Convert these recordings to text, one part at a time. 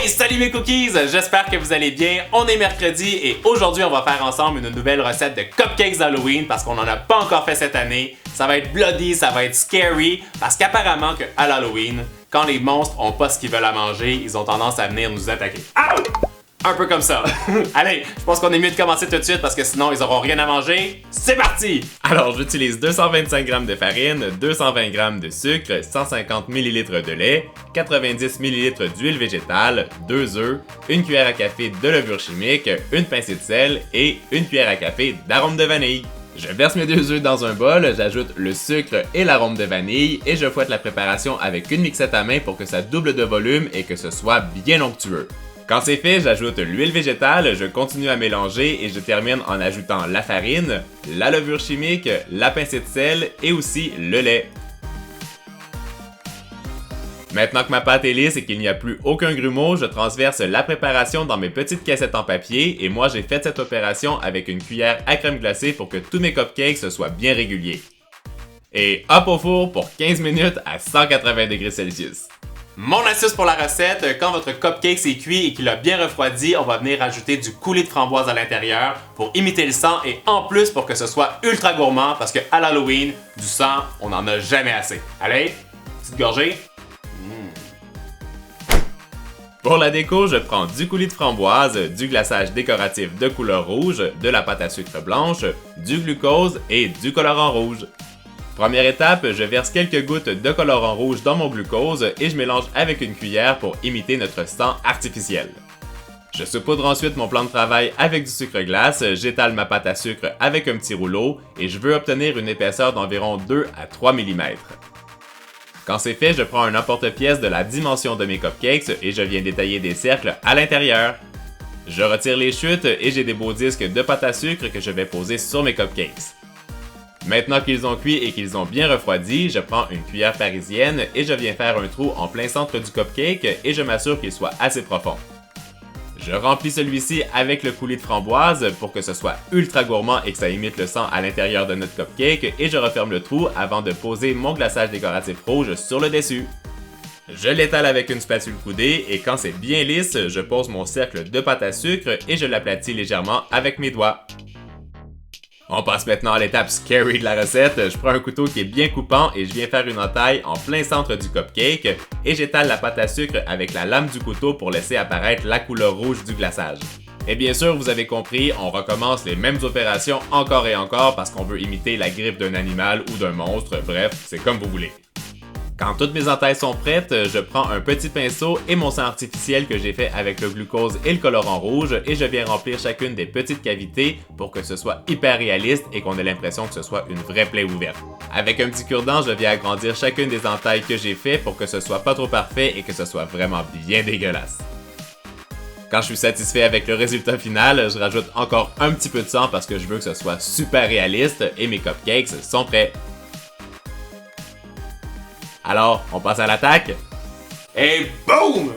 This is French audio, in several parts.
Hey, salut mes cookies! J'espère que vous allez bien. On est mercredi et aujourd'hui, on va faire ensemble une nouvelle recette de cupcakes d'Halloween parce qu'on n'en a pas encore fait cette année. Ça va être bloody, ça va être scary parce qu'apparemment que à l'Halloween, quand les monstres ont pas ce qu'ils veulent à manger, ils ont tendance à venir nous attaquer. Ow! Un peu comme ça. Allez, je pense qu'on est mieux de commencer tout de suite parce que sinon ils auront rien à manger. C'est parti! Alors j'utilise 225 g de farine, 220 g de sucre, 150 ml de lait, 90 ml d'huile végétale, 2 œufs, une cuillère à café de levure chimique, une pincée de sel et une cuillère à café d'arôme de vanille. Je verse mes 2 œufs dans un bol, j'ajoute le sucre et l'arôme de vanille et je fouette la préparation avec une mixette à main pour que ça double de volume et que ce soit bien onctueux. Quand c'est fait, j'ajoute l'huile végétale, je continue à mélanger et je termine en ajoutant la farine, la levure chimique, la pincée de sel et aussi le lait. Maintenant que ma pâte est lisse et qu'il n'y a plus aucun grumeau, je transverse la préparation dans mes petites caissettes en papier et moi j'ai fait cette opération avec une cuillère à crème glacée pour que tous mes cupcakes soient bien réguliers. Et hop au four pour 15 minutes à 180 degrés Celsius. Mon astuce pour la recette, quand votre cupcake est cuit et qu'il a bien refroidi, on va venir ajouter du coulis de framboise à l'intérieur pour imiter le sang et en plus pour que ce soit ultra gourmand parce que à l'Halloween, du sang, on n'en a jamais assez. Allez, petite gorgée. Pour la déco, je prends du coulis de framboise, du glaçage décoratif de couleur rouge, de la pâte à sucre blanche, du glucose et du colorant rouge. Première étape, je verse quelques gouttes de colorant rouge dans mon glucose et je mélange avec une cuillère pour imiter notre sang artificiel. Je saupoudre ensuite mon plan de travail avec du sucre glace, j'étale ma pâte à sucre avec un petit rouleau et je veux obtenir une épaisseur d'environ 2 à 3 mm. Quand c'est fait, je prends un emporte-pièce de la dimension de mes cupcakes et je viens détailler des cercles à l'intérieur. Je retire les chutes et j'ai des beaux disques de pâte à sucre que je vais poser sur mes cupcakes. Maintenant qu'ils ont cuit et qu'ils ont bien refroidi, je prends une cuillère parisienne et je viens faire un trou en plein centre du cupcake et je m'assure qu'il soit assez profond. Je remplis celui-ci avec le coulis de framboise pour que ce soit ultra gourmand et que ça imite le sang à l'intérieur de notre cupcake et je referme le trou avant de poser mon glaçage décoratif rouge sur le dessus. Je l'étale avec une spatule coudée et quand c'est bien lisse, je pose mon cercle de pâte à sucre et je l'aplatis légèrement avec mes doigts. On passe maintenant à l'étape scary de la recette. Je prends un couteau qui est bien coupant et je viens faire une entaille en plein centre du cupcake et j'étale la pâte à sucre avec la lame du couteau pour laisser apparaître la couleur rouge du glaçage. Et bien sûr, vous avez compris, on recommence les mêmes opérations encore et encore parce qu'on veut imiter la griffe d'un animal ou d'un monstre, bref, c'est comme vous voulez. Quand toutes mes entailles sont prêtes, je prends un petit pinceau et mon sang artificiel que j'ai fait avec le glucose et le colorant rouge et je viens remplir chacune des petites cavités pour que ce soit hyper réaliste et qu'on ait l'impression que ce soit une vraie plaie ouverte. Avec un petit cure-dent, je viens agrandir chacune des entailles que j'ai fait pour que ce soit pas trop parfait et que ce soit vraiment bien dégueulasse. Quand je suis satisfait avec le résultat final, je rajoute encore un petit peu de sang parce que je veux que ce soit super réaliste et mes cupcakes sont prêts. Alors, on passe à l'attaque? Et boum!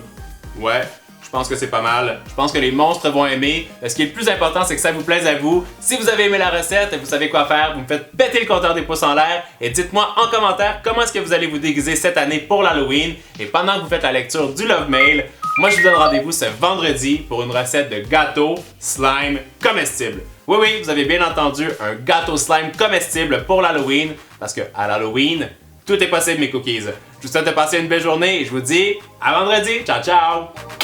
Ouais, je pense que c'est pas mal. Je pense que les monstres vont aimer. Ce qui est le plus important, c'est que ça vous plaise à vous. Si vous avez aimé la recette, vous savez quoi faire. Vous me faites péter le compteur des pouces en l'air et dites-moi en commentaire comment est-ce que vous allez vous déguiser cette année pour l'Halloween. Et pendant que vous faites la lecture du Love Mail, moi je vous donne rendez-vous ce vendredi pour une recette de gâteau slime comestible. Oui, oui, vous avez bien entendu, un gâteau slime comestible pour l'Halloween. Parce que à l'Halloween, tout est possible mes cookies. Je vous souhaite de passer une belle journée et je vous dis à vendredi. Ciao, ciao!